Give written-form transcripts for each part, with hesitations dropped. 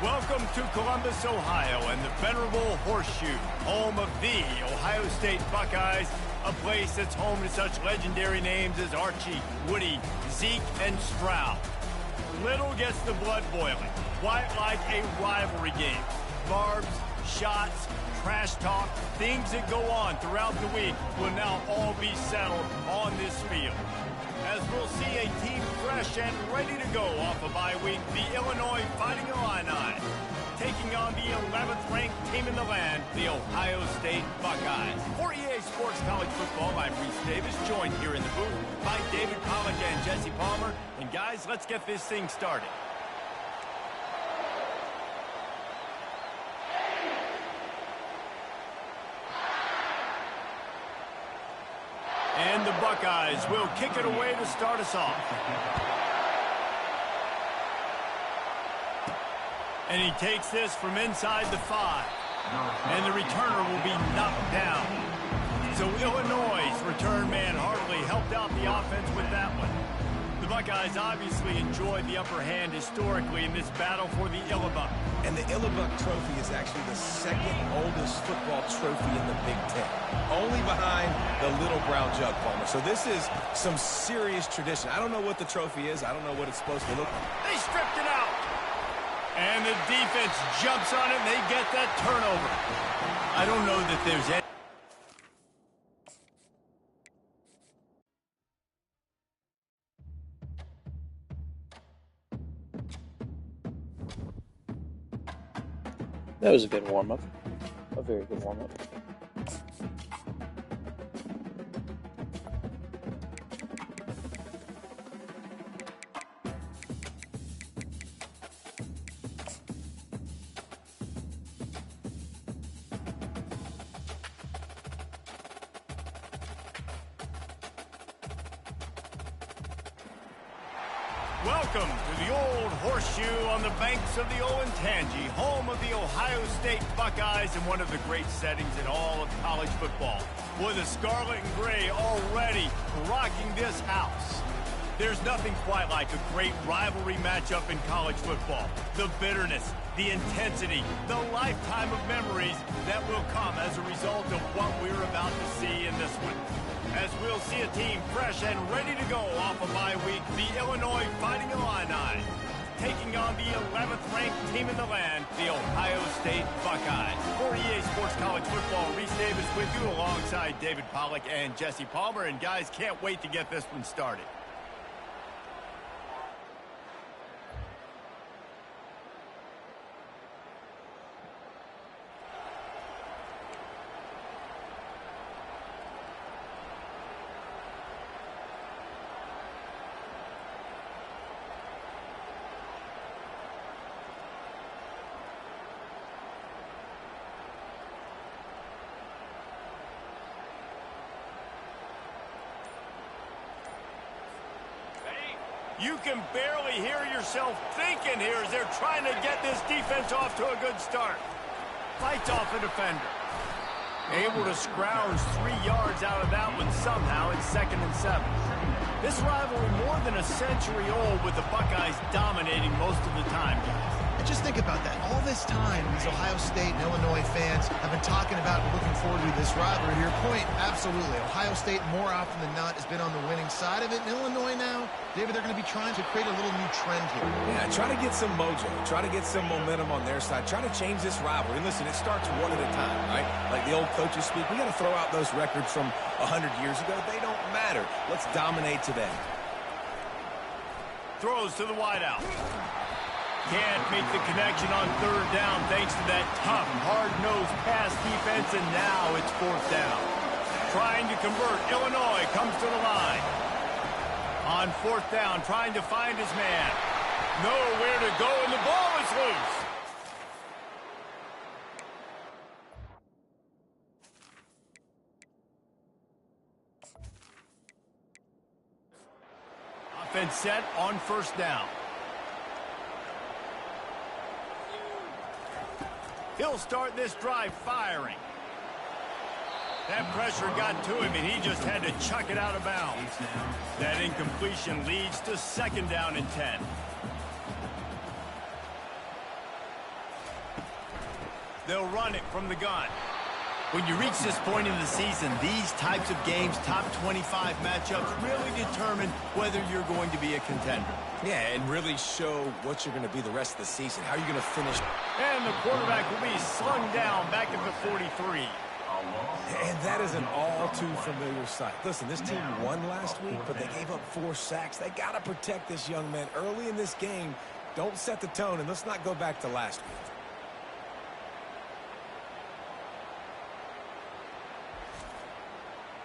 Welcome to Columbus, Ohio, and the venerable Horseshoe, home of the Ohio State Buckeyes, a place that's home to such legendary names as Archie, Woody, Zeke, and Stroud. Little gets the blood boiling, quite like a rivalry game. Barbs, shots, trash talk, things that go on throughout the week will now all be settled on this field. As we'll see a team fresh and ready to go off a bye week, the Illinois Fighting Illini, taking on the 11th ranked team in the land, the Ohio State Buckeyes. For EA Sports College Football, I'm Reese Davis, joined here in the booth by David Pollack and Jesse Palmer. And guys, let's get this thing started. And the Buckeyes will kick it away to start us off. And he takes this from inside the 5. And the returner will be knocked down. So Illinois' return man hardly helped out the offense with that one. The Buckeyes obviously enjoyed the upper hand historically in this battle for the Illibuck. And the Illibuck trophy is actually the second oldest football trophy in the Big Ten, only behind the Little Brown Jug, Palmer. So this is some serious tradition. I don't know what the trophy is. I don't know what it's supposed to look like. They stripped it out. And the defense jumps on it, and they get that turnover. I don't know that there's any... That was a good warm-up. A very good warm-up. Welcome to the old Horseshoe on the banks of the Olentangy, home of the Ohio State Buckeyes and one of the great settings in all of college football. Boy, the scarlet and gray already rocking this house. There's nothing quite like a great rivalry matchup in college football. The bitterness, the intensity, the lifetime of memories that will come as a result of what we're about to see in this one. As we'll see a team fresh and ready to go off a bye week, the Illinois Fighting Illini, taking on the 11th ranked team in the land, the Ohio State Buckeyes. For EA Sports College Football, Reese Davis with you alongside David Pollack and Jesse Palmer. And guys, can't wait to get this one started. You can barely hear yourself thinking here as they're trying to get this defense off to a good start. Fights off a defender. Able to scrounge 3 yards out of that one somehow in 2nd and 7. This rivalry more than a century old with the Buckeyes dominating most of the time, guys. And just think about that. All this time, these Ohio State and Illinois fans have been talking about and looking forward to this rivalry. To your point, absolutely. Ohio State, more often than not, has been on the winning side of it. And Illinois now, David, they're going to be trying to create a little new trend here. Yeah, try to get some mojo. Try to get some momentum on their side. Try to change this rivalry. And listen, it starts one at a time, right? Like the old coaches speak, we got to throw out those records from 100 years ago. They don't matter. Let's dominate today. Throws to the wideout. Can't make the connection on 3rd down thanks to that tough, hard-nosed pass defense, and now it's 4th down. Trying to convert, Illinois comes to the line. On 4th down, trying to find his man. Nowhere to go, and the ball is loose. Offense set on 1st down. He'll start this drive firing. That pressure got to him, and he just had to chuck it out of bounds. That incompletion leads to 2nd down and 10. They'll run it from the gun. When you reach this point in the season, these types of games, top 25 matchups, really determine whether you're going to be a contender. Yeah, and really show what you're going to be the rest of the season. How are you going to finish? And the quarterback will be slung down back at the 43. And that is an all-too-familiar sight. Listen, this team won last week, but they gave up 4 sacks. They got to protect this young man early in this game. Don't set the tone, and let's not go back to last week.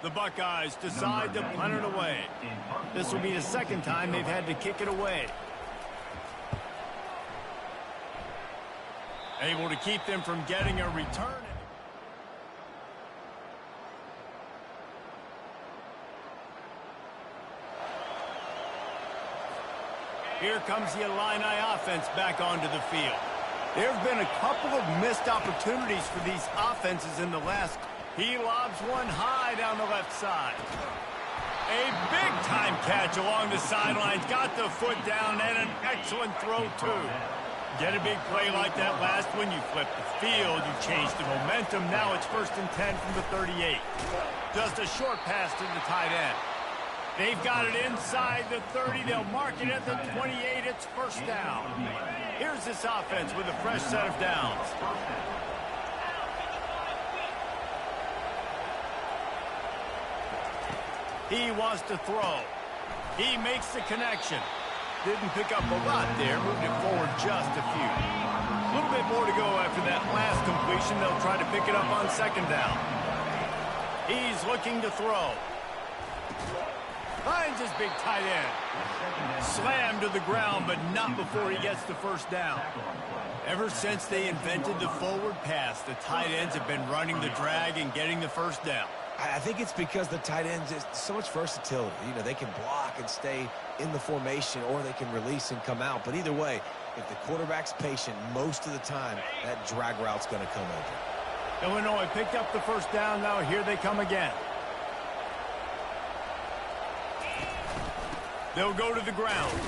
The Buckeyes decide to punt it away. This will be the second time they've had to kick it away. Able to keep them from getting a return. Here comes the Illini offense back onto the field. There have been a couple of missed opportunities for these offenses in the last. He lobs one high down the left side. A big-time catch along the sidelines. Got the foot down and an excellent throw, too. Get a big play like that last one, you flip the field, you change the momentum. Now it's 1st and 10 from the 38. Just a short pass to the tight end. They've got it inside the 30. They'll mark it at the 28. It's 1st down. Here's this offense with a fresh set of downs. He wants to throw. He makes the connection. Didn't pick up a lot there. Moved it forward just a few. A little bit more to go after that last completion. They'll try to pick it up on 2nd down. He's looking to throw. Finds his big tight end. Slammed to the ground, but not before he gets the 1st down. Ever since they invented the forward pass, the tight ends have been running the drag and getting the 1st down. I think it's because the tight ends is so much versatility. You know, they can block and stay in the formation, or they can release and come out. But either way, if the quarterback's patient, most of the time, that drag route's going to come open. Illinois picked up the 1st down. Now here they come again. They'll go to the ground.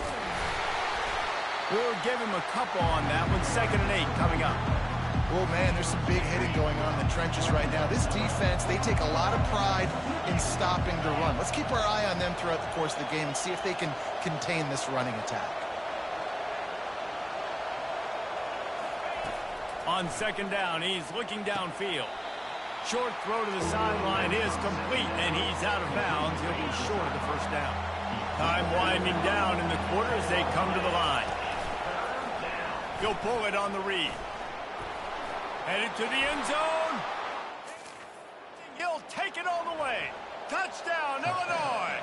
We'll give him a couple on that one. 2nd and 8 coming up. Oh, man, there's some big hitting going on in the trenches right now. This defense, they take a lot of pride in stopping the run. Let's keep our eye on them throughout the course of the game and see if they can contain this running attack. On 2nd down, he's looking downfield. Short throw to the sideline is complete, and he's out of bounds. He'll be short of the 1st down. Time winding down in the quarter as they come to the line. He'll pull it on the read. Headed to the end zone. He'll take it all the way. Touchdown, Illinois.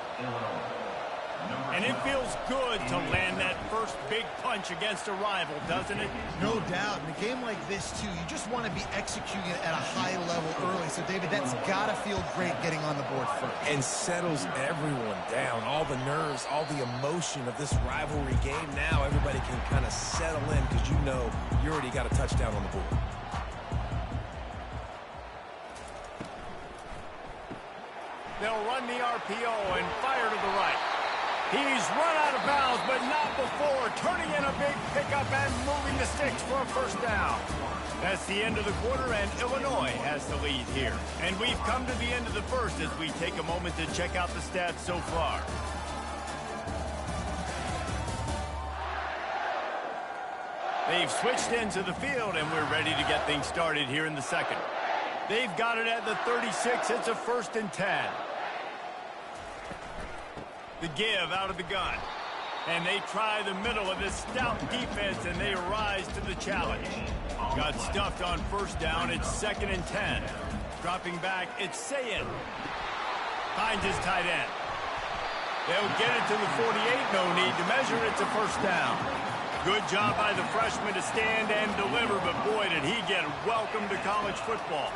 And it feels good to land that first big punch against a rival, doesn't it? No doubt. In a game like this, too, you just want to be executing it at a high level early. So, David, that's got to feel great getting on the board first. And settles everyone down. All the nerves, all the emotion of this rivalry game. Now everybody can kind of settle in because you know you already got a touchdown on the board. They'll run the RPO and fire to the right. He's run out of bounds, but not before. Turning in a big pickup and moving the sticks for a 1st down. That's the end of the quarter, and Illinois has the lead here. And we've come to the end of the 1st as we take a moment to check out the stats so far. They've switched into the field, and we're ready to get things started here in the 2nd. They've got it at the 36. It's a 1st and 10. The give out of the gun. And they try the middle of this stout defense, and they rise to the challenge. Got stuffed on 1st down. It's 2nd and 10. Dropping back, it's Sayin. Finds his tight end. They'll get it to the 48. No need to measure. It's a 1st down. Good job by the freshman to stand and deliver, but boy, did he get welcome to college football.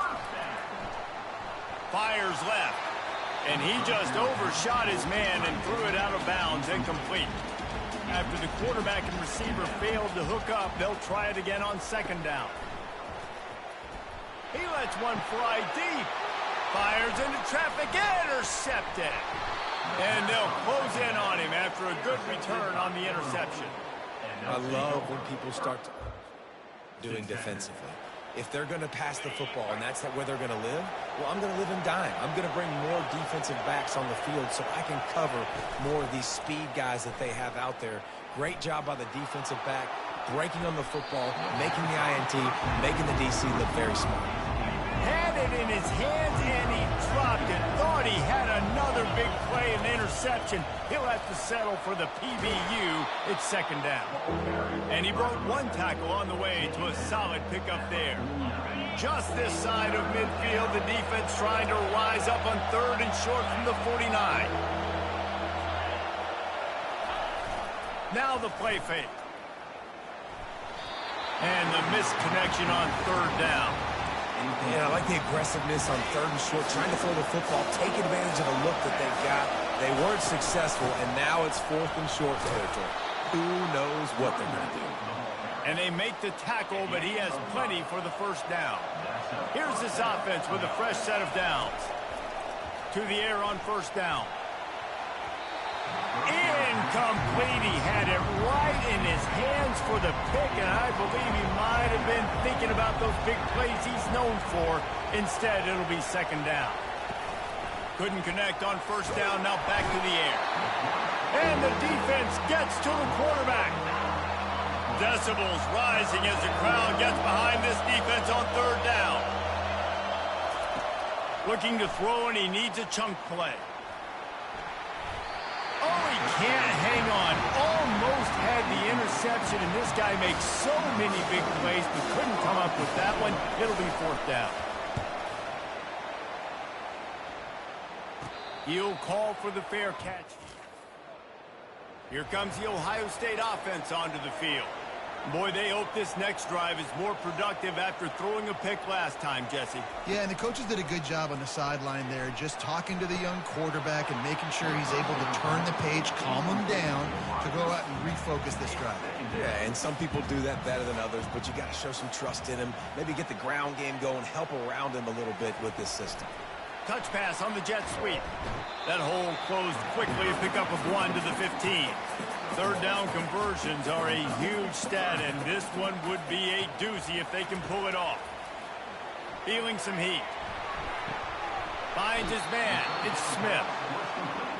Fires left. And he just overshot his man and threw it out of bounds, incomplete. After the quarterback and receiver failed to hook up, they'll try it again on 2nd down. He lets one fly deep. Fires into traffic, intercepted. And they'll close in on him after a good return on the interception. I love when people start doing defensively. if they're going to pass the football and that's where they're going to live, well, I'm going to live in dime. I'm going to bring more defensive backs on the field so I can cover more of these speed guys that they have out there. Great job by the defensive back, breaking on the football, making the INT, making the DC look very smart. Had it in his hands and he dropped it. Thought he had another big play, an interception. He'll have to settle for the PBU. It's second down. And he broke one tackle on the way to a solid pickup there. Just this side of midfield, the defense trying to rise up on third and short from the 49. Now the play fake. And the missed connection on third down. Yeah, I like the aggressiveness on third and short, trying to throw the football, take advantage of a look that they've got. They weren't successful, and now it's fourth and short territory. Who knows what they're going to do? And they make the tackle, but he has plenty for the first down. Here's this offense with a fresh set of downs. To the air on first down. Incomplete. He had it right in his hands for the pick, and I believe he might have been thinking about those big plays he's known for. Instead, it'll be second down. Couldn't connect on first down, now back to the air. And the defense gets to the quarterback. Decibels rising as the crowd gets behind this defense on third down. Looking to throw, and he needs a chunk play. Oh, he can't hang on. Almost had the interception, and this guy makes so many big plays, but couldn't come up with that one. It'll be fourth down. He'll call for the fair catch. Here comes the Ohio State offense onto the field. Boy, they hope this next drive is more productive after throwing a pick last time, Jesse. Yeah, and the coaches did a good job on the sideline there, just talking to the young quarterback and making sure he's able to turn the page, calm him down, to go out and refocus this drive. Yeah, and some people do that better than others, but you got to show some trust in him, maybe get the ground game going, help around him a little bit with this system. Touch pass on the jet sweep. That hole closed quickly, a pickup of 1 to the 15. Third down conversions are a huge stat, and this one would be a doozy if they can pull it off. Feeling some heat. Finds his man. It's Smith.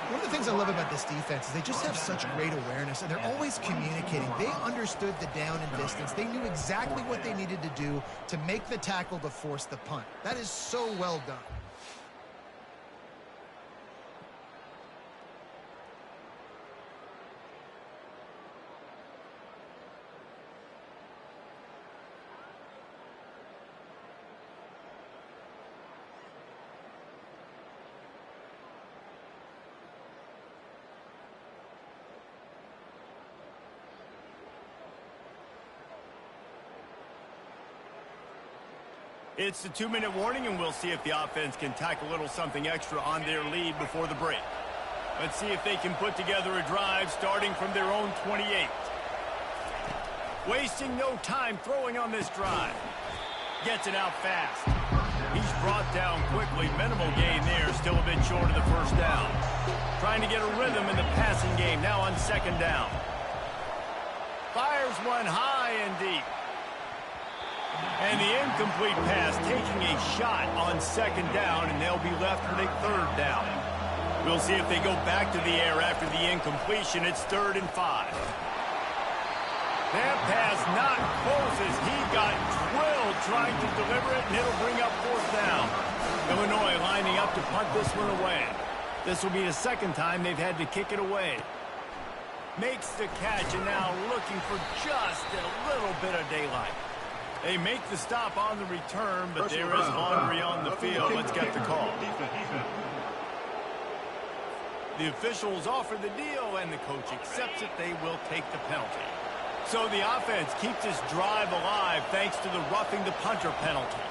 One of the things I love about this defense is they just have such great awareness, and they're always communicating. They understood the down and distance. They knew exactly what they needed to do to make the tackle to force the punt. That is so well done. It's the 2-minute warning, and we'll see if the offense can tack a little something extra on their lead before the break. Let's see if they can put together a drive starting from their own 28. Wasting no time throwing on this drive. Gets it out fast. He's brought down quickly. Minimal gain there, still a bit short of the first down. Trying to get a rhythm in the passing game, now on second down. Fires one high and deep. And the incomplete pass taking a shot on second down, and they'll be left with a third down. We'll see if they go back to the air after the incompletion. It's 3rd and 5. That pass not close as he got drilled trying to deliver it, and it'll bring up fourth down. Illinois lining up to punt this one away. This will be the second time they've had to kick it away. Makes the catch, and now looking for just a little bit of daylight. They make the stop on the return, but there is laundry on the field. Let's get the call. The officials offer the deal, and the coach accepts it. They will take the penalty. So the offense keeps this drive alive thanks to the roughing the punter penalty.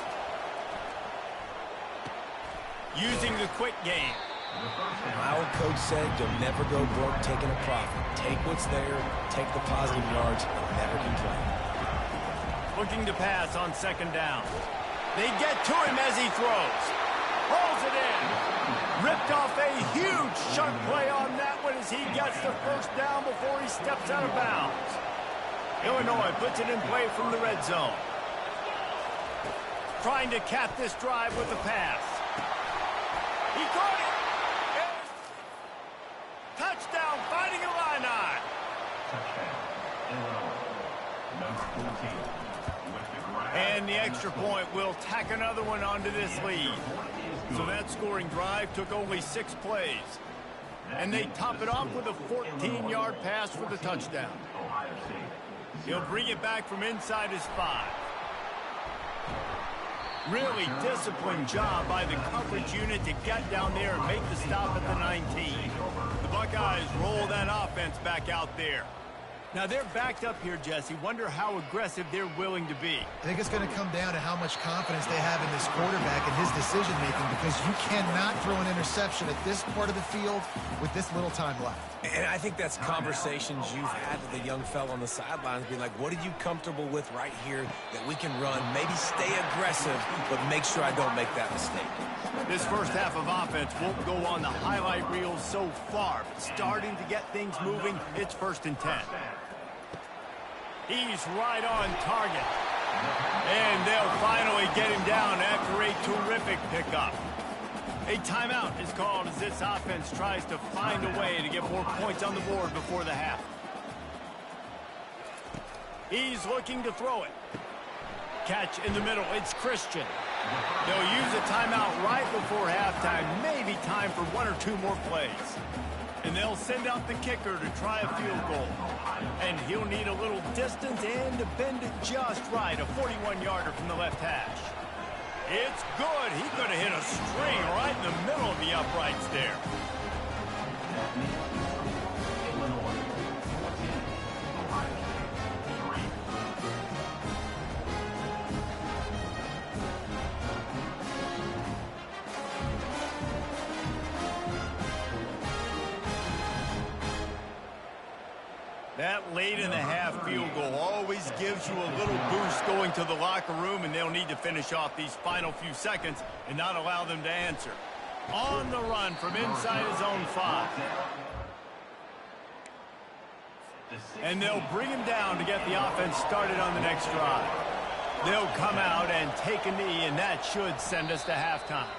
Using the quick game. My old coach said you'll never go broke taking a profit. Take what's there, take the positive yards, and never complain. Looking to pass on second down. They get to him as he throws. Rolls it in. Ripped off a huge chunk play on that one as he gets the first down before he steps out of bounds. Illinois puts it in play from the red zone. trying to cap this drive with a pass. He caught it. Touchdown, Fighting Illini. And the extra point will tack another one onto this lead. So that scoring drive took only 6 plays. And they top it off with a 14-yard pass for the touchdown. He'll bring it back from inside his 5. Really disciplined job by the coverage unit to get down there and make the stop at the 19. The Buckeyes roll that offense back out there. Now they're backed up here, Jesse. Wonder how aggressive they're willing to be. I think it's going to come down to how much confidence they have in this quarterback and his decision-making, because you cannot throw an interception at this part of the field with this little time left. And I think that's conversations you've had with the young fella on the sidelines, being like, what are you comfortable with right here that we can run? Maybe stay aggressive, but make sure I don't make that mistake. This first half of offense won't go on the highlight reel so far, but starting to get things moving, it's 1st and 10. He's right on target. And they'll finally get him down after a terrific pickup. A timeout is called as this offense tries to find a way to get more points on the board before the half. He's looking to throw it. Catch in the middle. It's Christian. They'll use a timeout right before halftime. Maybe time for 1 or 2 more plays. And they'll send out the kicker to try a field goal. And he'll need a little distance and to bend it just right. A 41-yarder from the left hash. It's good. He could have hit a string right in the middle of the uprights there. That late in the half field goal always gives you a little boost going to the locker room, and they'll need to finish off these final few seconds and not allow them to answer. On the run from inside his own 5. And they'll bring him down to get the offense started on the next drive. They'll come out and take a knee, and that should send us to halftime.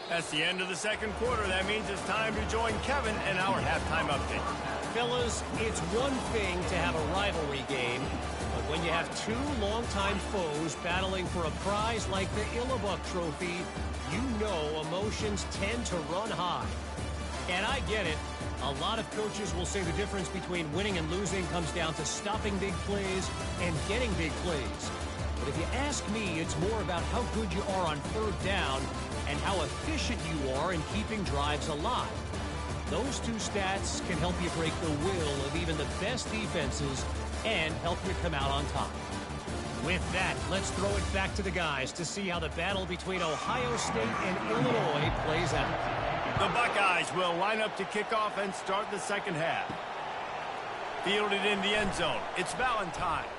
That's the end of the second quarter. That means it's time to join Kevin and our halftime update. Fellas, it's one thing to have a rivalry game, but when you have 2 longtime foes battling for a prize like the Illinois Trophy, you know emotions tend to run high. And I get it. A lot of coaches will say the difference between winning and losing comes down to stopping big plays and getting big plays. But if you ask me, it's more about how good you are on 3rd down and how efficient you are in keeping drives alive. Those 2 stats can help you break the will of even the best defenses and help you come out on top. With that, let's throw it back to the guys to see how the battle between Ohio State and Illinois plays out. The Buckeyes will line up to kick off and start the second half. Fielded in the end zone. It's Valentine.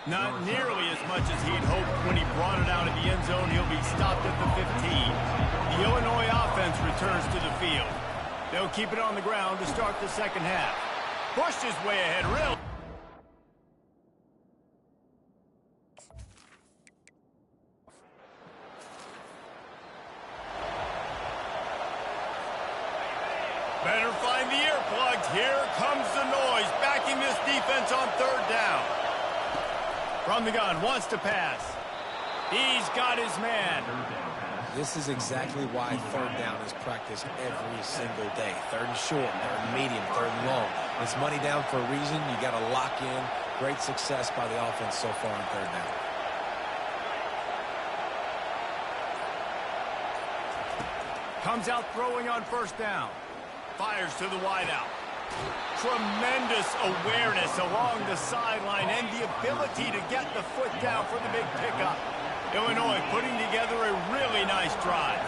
Not nearly as much as he'd hoped when he brought it out of the end zone. He'll be stopped at the 15. The Illinois offense returns to the field. They'll keep it on the ground to start the second half. Pushed his way ahead, really. Better find the earplugs. Here comes the noise, backing this defense on 3rd down. From the gun, wants to pass. He's got his man. This is exactly why 3rd down is practiced every single day. 3rd and short, 3rd and medium, 3rd and long. It's money down for a reason. You got to lock in. Great success by the offense so far on 3rd down. Comes out throwing on 1st down. Fires to the wideout. Tremendous awareness along the sideline and the ability to get the foot down for the big pickup. Illinois putting together a really nice drive.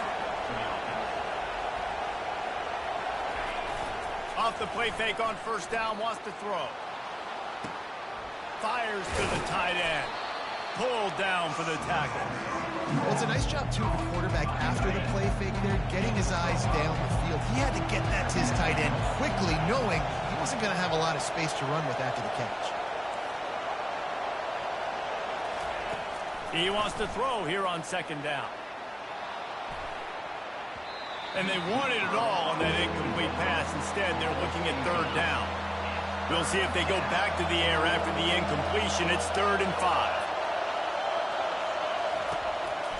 Off the play fake on 1st down, wants to throw. Fires to the tight end. Pulled down for the tackle. Well, it's a nice job, too, of the quarterback after the play fake there, getting his eyes down the field. He had to get that to his tight end quickly, knowing he wasn't going to have a lot of space to run with after the catch. He wants to throw here on second down. And they wanted it all on that incomplete pass. Instead, they're looking at third down. We'll see if they go back to the air after the incompletion. It's 3rd and 5.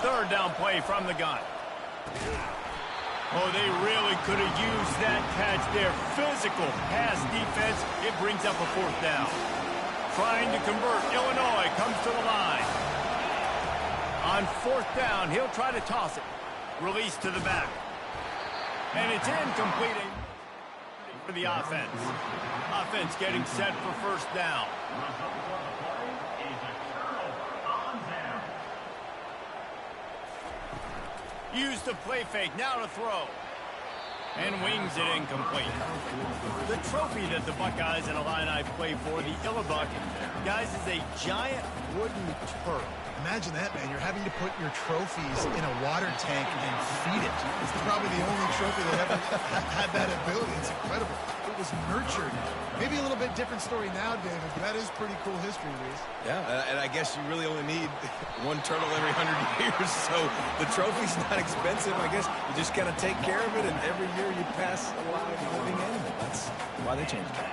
Third down play from the gun. Oh, they really could have used that catch there. Physical pass defense. It brings up a 4th down. Trying to convert. Illinois comes to the line. On 4th down, he'll try to toss it. Release to the back. And it's incomplete for the offense. Offense getting set for 1st down. Use the play fake, now to throw. And wings it incomplete. The trophy that the Buckeyes and Illini play for, the Illibuck, guys, is a giant wooden turtle. Imagine that, man. You're having to put your trophies in a water tank and feed it. It's probably the only trophy that ever had that ability. It's incredible. It was nurtured. Maybe a little bit different story now, David, but that is pretty cool history, Reese. Yeah, and I guess you really only need one turtle every 100 years, so the trophy's not expensive. I guess you just got to take care of it, and every year you pass a live living animal. That's why they changed it.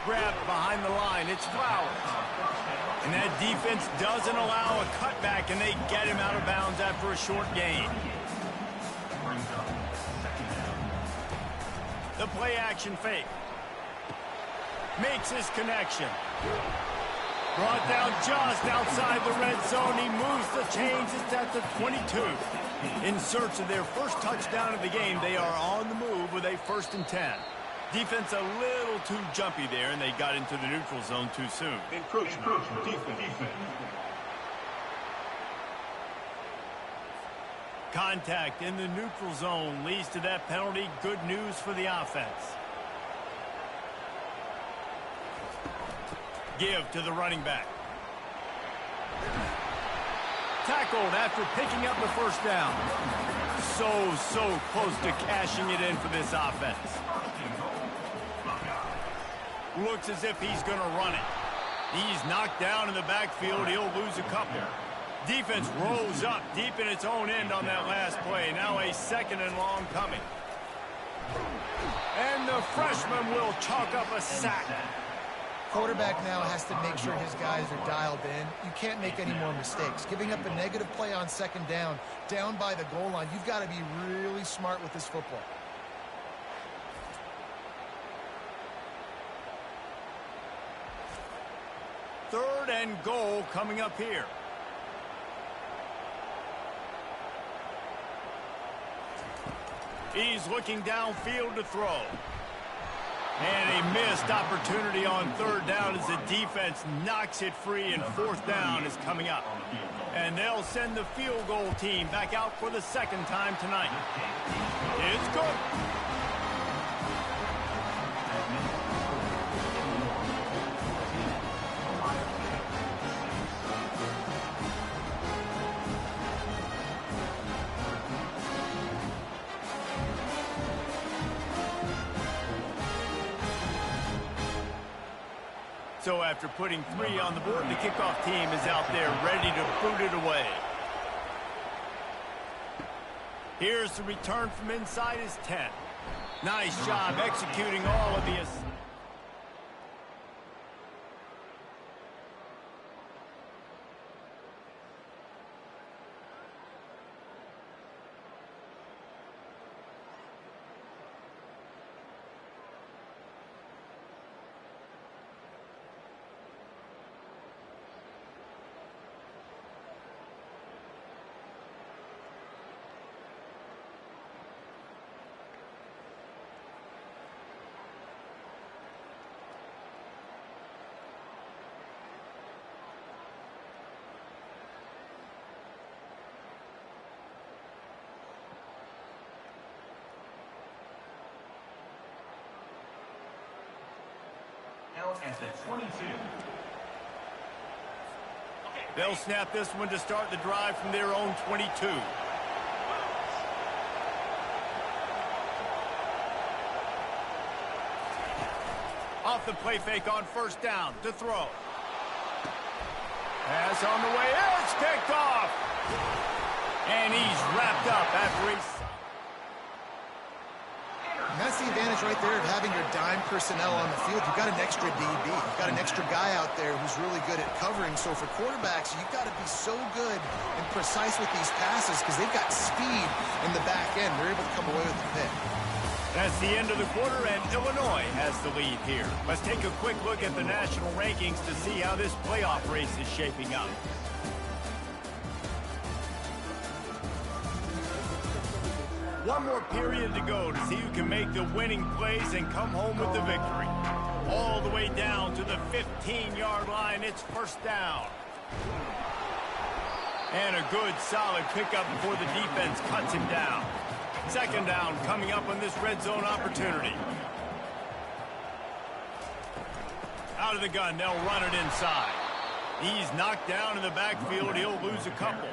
Grab behind the line. It's Flowers. And that defense doesn't allow a cutback, and they get him out of bounds after a short gain. The play action fake. Makes his connection. Brought down just outside the red zone. He moves the chains. It's at the 22. In search of their first touchdown of the game, they are on the move with a 1st and 10. Defense a little too jumpy there, and they got into the neutral zone too soon. Encroachment defense. Contact in the neutral zone leads to that penalty. Good news for the offense. Give to the running back. Tackled after picking up the 1st down. So close to cashing it in for this offense. Looks as if he's going to run it. He's knocked down in the backfield. He'll lose a couple. Defense rolls up deep in its own end on that last play. Now a 2nd and long coming. And the freshman will chalk up a sack. Quarterback now has to make sure his guys are dialed in. You can't make any more mistakes. Giving up a negative play on 2nd down by the goal line, you've got to be really smart with this football. Third and goal coming up here. He's looking downfield to throw. And a missed opportunity on 3rd down as the defense knocks it free, and 4th down is coming up. And they'll send the field goal team back out for the 2nd time tonight. It's good. So after putting 3 on the board, the kickoff team is out there ready to boot it away. Here's the return from inside his 10. Nice job executing all of the... At the 22. They'll snap this one to start the drive from their own 22. Off the play fake on first down to throw. Pass on the way. It's picked off. And he's wrapped up after he's... And that's the advantage right there of having your dime personnel on the field. You've got an extra DB. You've got an extra guy out there who's really good at covering. So for quarterbacks, you've got to be so good and precise with these passes because they've got speed in the back end. They're able to come away with the pick. That's the end of the quarter, and Illinois has the lead here. Let's take a quick look at the national rankings to see how this playoff race is shaping up. One more period to go to see who can make the winning plays and come home with the victory. All the way down to the 15-yard line, it's first down. And a good, solid pickup before the defense cuts him down. Second down coming up on this red zone opportunity. Out of the gun, they'll run it inside. He's knocked down in the backfield. He'll lose a couple.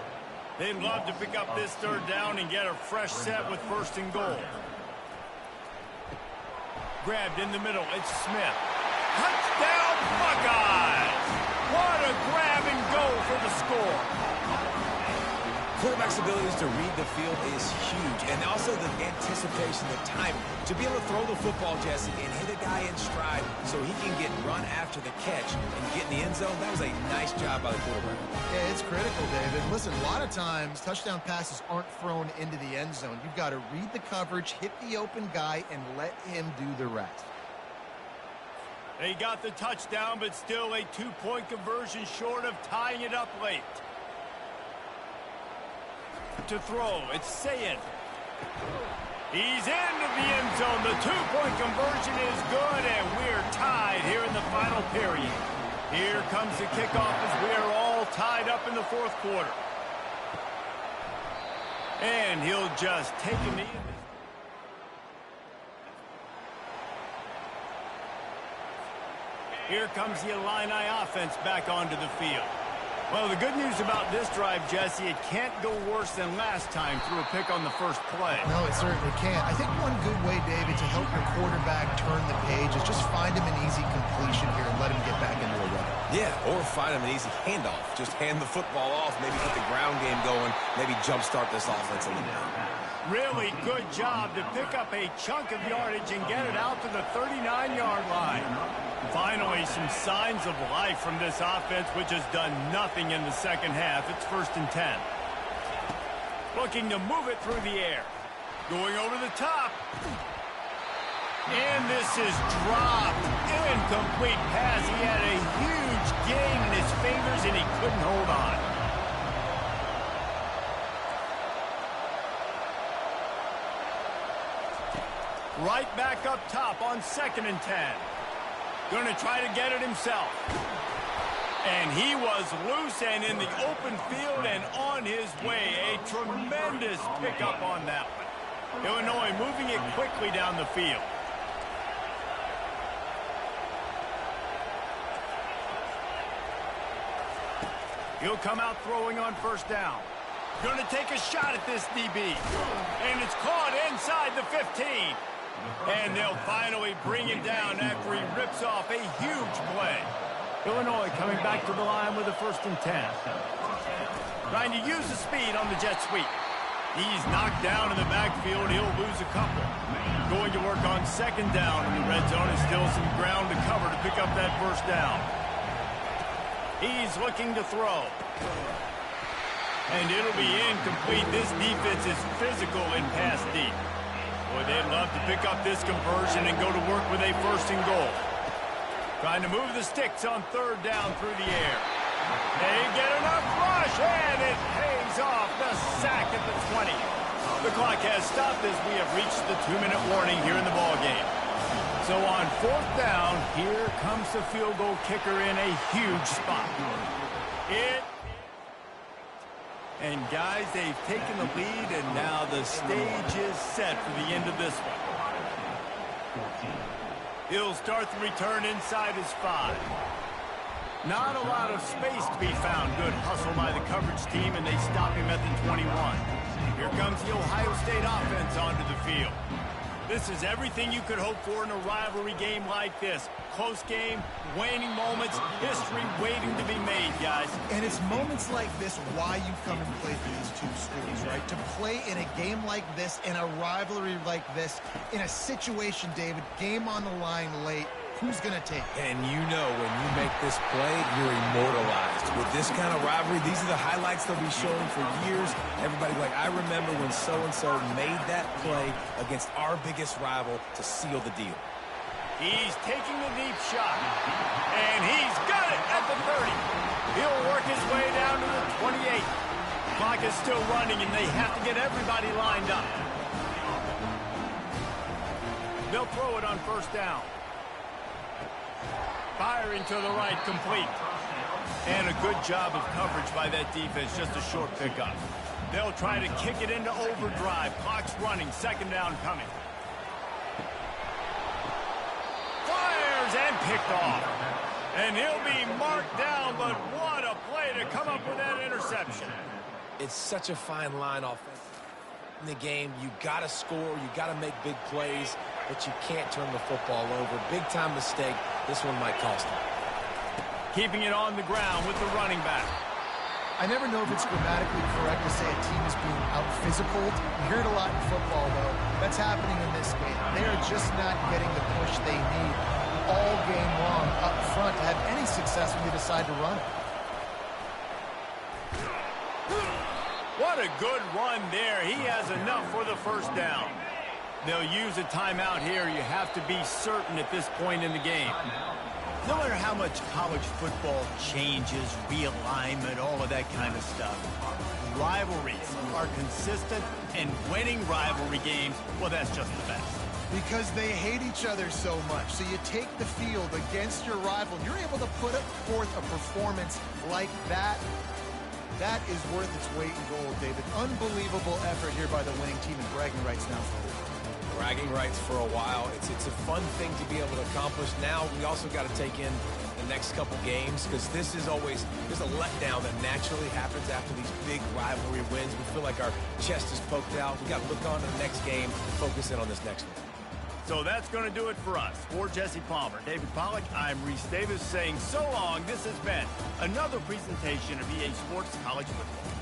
They'd love to pick up this third down and get a fresh set with first and goal. Grabbed in the middle. It's Smith. Touchdown, Buckeyes! What a grab and go for the score. Quarterback's abilities to read the field is huge, and also the anticipation, the timing. To be able to throw the football, Jesse, and hit a guy in stride so he can get run after the catch and get in the end zone, that was a nice job by the quarterback. Yeah, it's critical, David. Listen, a lot of times touchdown passes aren't thrown into the end zone. You've got to read the coverage, hit the open guy, and let him do the rest. They got the touchdown, but still a two-point conversion short of tying it up late. To throw, it's Sayed. He's into the end zone. The two-point conversion is good, and we're tied here in the final period. Here comes the kickoff as we are all tied up in the fourth quarter. And he'll just take a knee. Here comes the Illini offense back onto the field. Well, the good news about this drive, Jesse, it can't go worse than last time through a pick on the first play. No, it certainly can't. I think one good way, David, to help your quarterback turn the page is just find him an easy completion here and let him get back into a run. Yeah, or find him an easy handoff. Just hand the football off, maybe get the ground game going, maybe jumpstart this offense a little bit. Really good job to pick up a chunk of yardage and get it out to the 39-yard line. Finally, some signs of life from this offense, which has done nothing in the second half. It's 1st and 10. Looking to move it through the air. Going over the top. And this is dropped. Incomplete pass. He had a huge gain in his fingers, and he couldn't hold on. Right back up top on 2nd and 10. Going to try to get it himself. And he was loose and in the open field and on his way. A tremendous pickup on that one. Illinois moving it quickly down the field. He'll come out throwing on first down. Going to take a shot at this DB. And it's caught inside the 15. And they'll finally bring him down after he rips off a huge play. Illinois coming back to the line with a 1st and 10. Trying to use the speed on the jet sweep. He's knocked down in the backfield. He'll lose a couple. Going to work on 2nd down in the red zone. And still some ground to cover to pick up that 1st down. He's looking to throw. And it'll be incomplete. This defense is physical and pass deep. Boy, they'd love to pick up this conversion and go to work with a 1st and goal. Trying to move the sticks on 3rd down through the air. They get enough rush, and it pays off. The sack at the 20. The clock has stopped as we have reached the 2-minute warning here in the ballgame. So on 4th down, here comes the field goal kicker in a huge spot. And guys, they've taken the lead, and now the stage is set for the end of this one. He'll start the return inside his 5. Not a lot of space to be found. Good hustle by the coverage team, and they stop him at the 21. Here comes the Ohio State offense onto the field. This is everything you could hope for in a rivalry game like this. Close game, waning moments, history waiting to be made, guys. And it's moments like this why you come and play for these two schools, right? To play in a game like this, in a rivalry like this, in a situation, David, game on the line late, who's going to take it? And you know when you make this play, you're immortalized. With this kind of rivalry, these are the highlights they'll be showing for years. Everybody like, I remember when so-and-so made that play against our biggest rival to seal the deal. He's taking the deep shot, and he's got it at the 30. He'll work his way down to the 28. Clock is still running, and they have to get everybody lined up. They'll throw it on first down. Firing to the right, complete. And a good job of coverage by that defense, just a short pickup. They'll try to kick it into overdrive. Clock's running, second down coming. Fires and picked off. And he'll be marked down, but what a play to come up with that interception. It's such a fine line offensively. In the game, you got to score, you got to make big plays, but you can't turn the football over. Big-time mistake. This one might cost him. Keeping it on the ground with the running back. I never know if it's grammatically correct to say a team is being out-physicaled. You hear it a lot in football, though. That's happening in this game. They are just not getting the push they need all game long up front to have any success when they decide to run it. What a good run there. He has enough for the first down. They'll use a timeout here. You have to be certain at this point in the game. No matter how much college football changes, realignment, all of that kind of stuff, rivalries are consistent, and winning rivalry games, well, that's just the best. Because they hate each other so much. So you take the field against your rival, and you're able to put forth a performance like that. That is worth its weight in gold, David. Unbelievable effort here by the winning team, and bragging rights now for you. Bragging rights for a while. It's a fun thing to be able to accomplish. Now we also got to take in the next couple games, because this is always, there's a letdown that naturally happens after these big rivalry wins. We feel like our chest is poked out. We got to look on to the next game, focus in on this next one. So that's going to do it for us. For Jesse Palmer, David Pollack, I'm Reese Davis saying so long. This has been another presentation of EA Sports College Football.